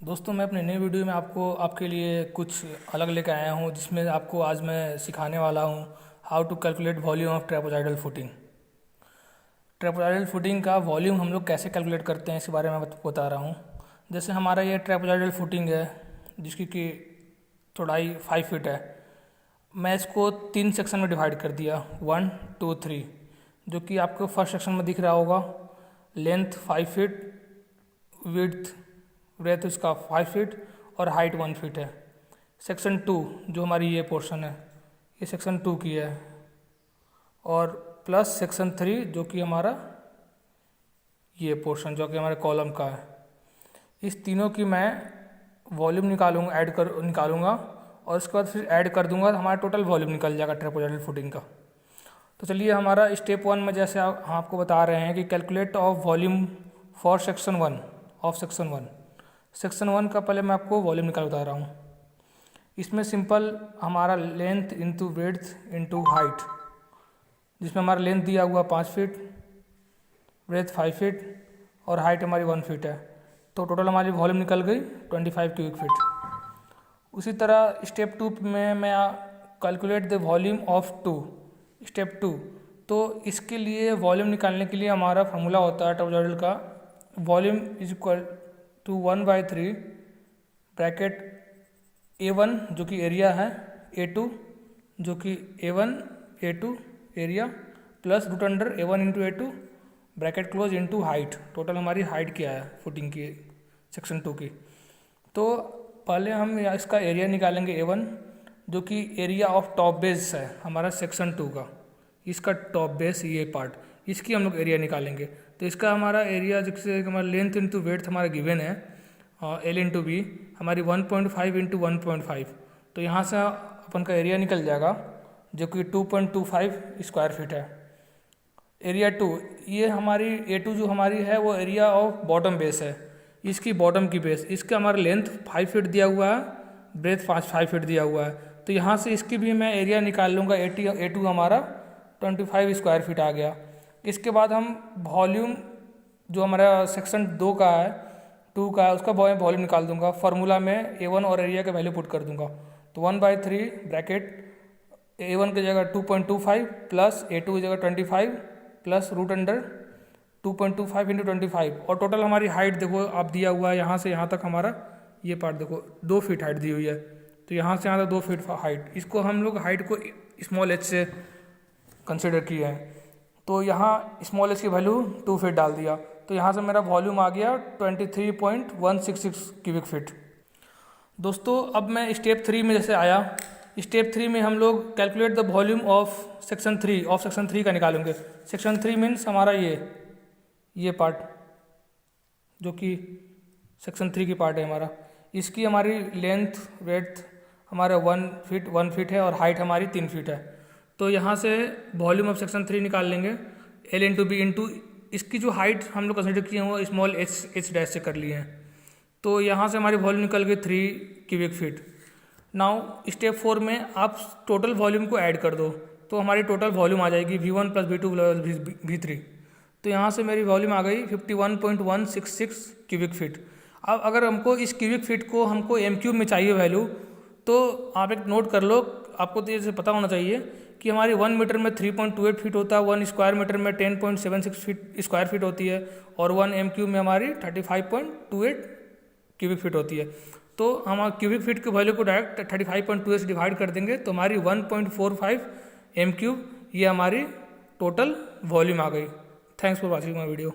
दोस्तों मैं अपने नए वीडियो में आपके लिए कुछ अलग लेकर आया हूँ, जिसमें आपको आज मैं सिखाने वाला हूँ how to calculate volume of trapezoidal footing. Trapezoidal footing का वॉल्यूम हम लोग कैसे कैलकुलेट करते हैं, इसके बारे में बता रहा हूँ। जैसे हमारा ये ट्रेपेजॉइडल फुटिंग है, जिसकी कि चौड़ाई 5 फीट है। मैं इसको 3 सेक्शन में डिवाइड कर दिया, 1 2 3, जो कि आपको फर्स्ट सेक्शन में दिख रहा होगा। लेंथ 5 फीट, ब्रेथ इसका 5 फीट और हाइट 1 फीट है। सेक्शन 2 जो हमारी ये पोर्शन है, ये सेक्शन 2 की है, और प्लस सेक्शन 3 जो कि हमारा ये पोर्शन जो कि हमारे कॉलम का है। इस तीनों की मैं वॉल्यूम निकालूंगा और उसके बाद फिर ऐड कर दूंगा, तो हमारा टोटल वॉल्यूम निकल जाएगा ट्रेपेजॉइडल फुटिंग का। तो चलिए, हमारा स्टेप 1 में जैसे हम आपको बता रहे हैं कि calculate of volume for section 1 of section 1। Section 1 का पहले मैं आपको वॉल्यूम निकाल बता रहा हूँ। इसमें सिंपल हमारा length into breadth into height, जिसमें हमारा लेंथ दिया हुआ 5 फीट, ब्रेथ 5 फीट और हाइट हमारी 1 फीट है। तो टोटल हमारी वॉल्यूम निकल गई 25 क्यूबिक फीट। उसी तरह स्टेप 2 में मैं calculate the volume of 2, step 2। तो इसके लिए वॉल्यूम निकालने के लिए हमारा फार्मूला होता है ट्रेपेजॉइडल का, volume is equal to 1/3 bracket A1 जो कि एरिया है, A2 जो कि A2 area, plus root under A1 into A2 bracket close into height. Total हमारी हाइट क्या है फुटिंग की सेक्शन 2 की। तो पहले हम इसका एरिया निकालेंगे A1, जो कि एरिया ऑफ टॉप बेस है हमारा सेक्शन 2 का। इसका टॉप बेस ये पार्ट, इसकी हम लोग एरिया निकालेंगे। तो इसका हमारा एरिया जिससे हमारा लेंथ इंटू वेड्थ हमारा गिवन है, L इंटू बी हमारी 1.5 इंटू 1.5। तो यहाँ से अपन का एरिया निकल जाएगा, जो कि 2.25 स्क्वायर फीट है। एरिया 2, ये हमारी A2 जो हमारी है वो एरिया ऑफ बॉटम बेस है, इसकी बॉटम की बेस। इसका हमारा लेंथ 5 फीट दिया हुआ है, ब्रेथ 5 फीट दिया हुआ है। तो यहाँ से इसकी भी मैं एरिया निकाल लूँगा। A2 हमारा 25 स्क्वायर फीट आ गया। इसके बाद हम वॉल्यूम जो हमारा सेक्शन 2 का है, 2 का है, उसका वॉल्यूम निकाल दूंगा। फार्मूला में A1 और एरिया का वैल्यू पुट कर दूंगा। तो 1/3 ब्रैकेट A1 की जगह 2.25 प्लस A2 की जगह 25 प्लस रूट अंडर 2.25 इंटू 25। और टोटल हमारी हाइट देखो आप दिया हुआ है, यहाँ से यहाँ तक हमारा ये पार्ट देखो 2 फीट हाइट दी हुई है। तो यहाँ से यहाँ तक 2 फीट हाइट, इसको हम लोग हाइट को स्मॉल h से कंसिडर किए हैं। तो यहाँ स्मॉल h की वैल्यू 2 फीट डाल दिया। तो यहाँ से मेरा वॉल्यूम आ गया 23.166 क्यूबिक फीट। दोस्तों अब मैं स्टेप 3 में जैसे आया, स्टेप 3 में हम लोग calculate the volume of section 3 का निकालेंगे। सेक्शन 3 मीन्स हमारा ये पार्ट जो कि सेक्शन 3 की पार्ट है हमारा। इसकी हमारी लेंथ ब्रेड्थ हमारा 1 फीट है और हाइट हमारी 3 फीट है। तो यहाँ से वॉल्यूम ऑफ सेक्शन 3 निकाल लेंगे, L इंटू बी इंटू इसकी जो हाइट हम लोग कंसिडर किए हैं वो स्मॉल h डैश से कर लिए हैं। तो यहाँ से हमारी वॉल्यूम निकल गई 3 क्यूबिक फीट। नाउ स्टेप 4 में आप टोटल वॉल्यूम को ऐड कर दो, तो हमारी टोटल वॉल्यूम आ जाएगी V1 plus V2 plus V3। तो यहाँ से मेरी वॉल्यूम आ गई 51.166 क्यूबिक फीट। अब अगर हमको इस क्यूबिक फीट को हमको M³ में चाहिए वैल्यू, तो आप एक नोट कर लो, आपको तो ये पता होना चाहिए कि हमारी 1 मीटर में 3.28 फीट होता है, 1 स्क्वायर मीटर में 10.76 फीट स्क्वायर फीट होती है, और 1 M³ में हमारी 35.28 क्यूबिक फीट होती है। तो हम क्यूबिक फीट के वैल्यू को डायरेक्ट 35.28 से डिवाइड कर देंगे, तो हमारी 1.45 M³ ये हमारी टोटल वॉल्यूम आ गई। Thanks for watching my video.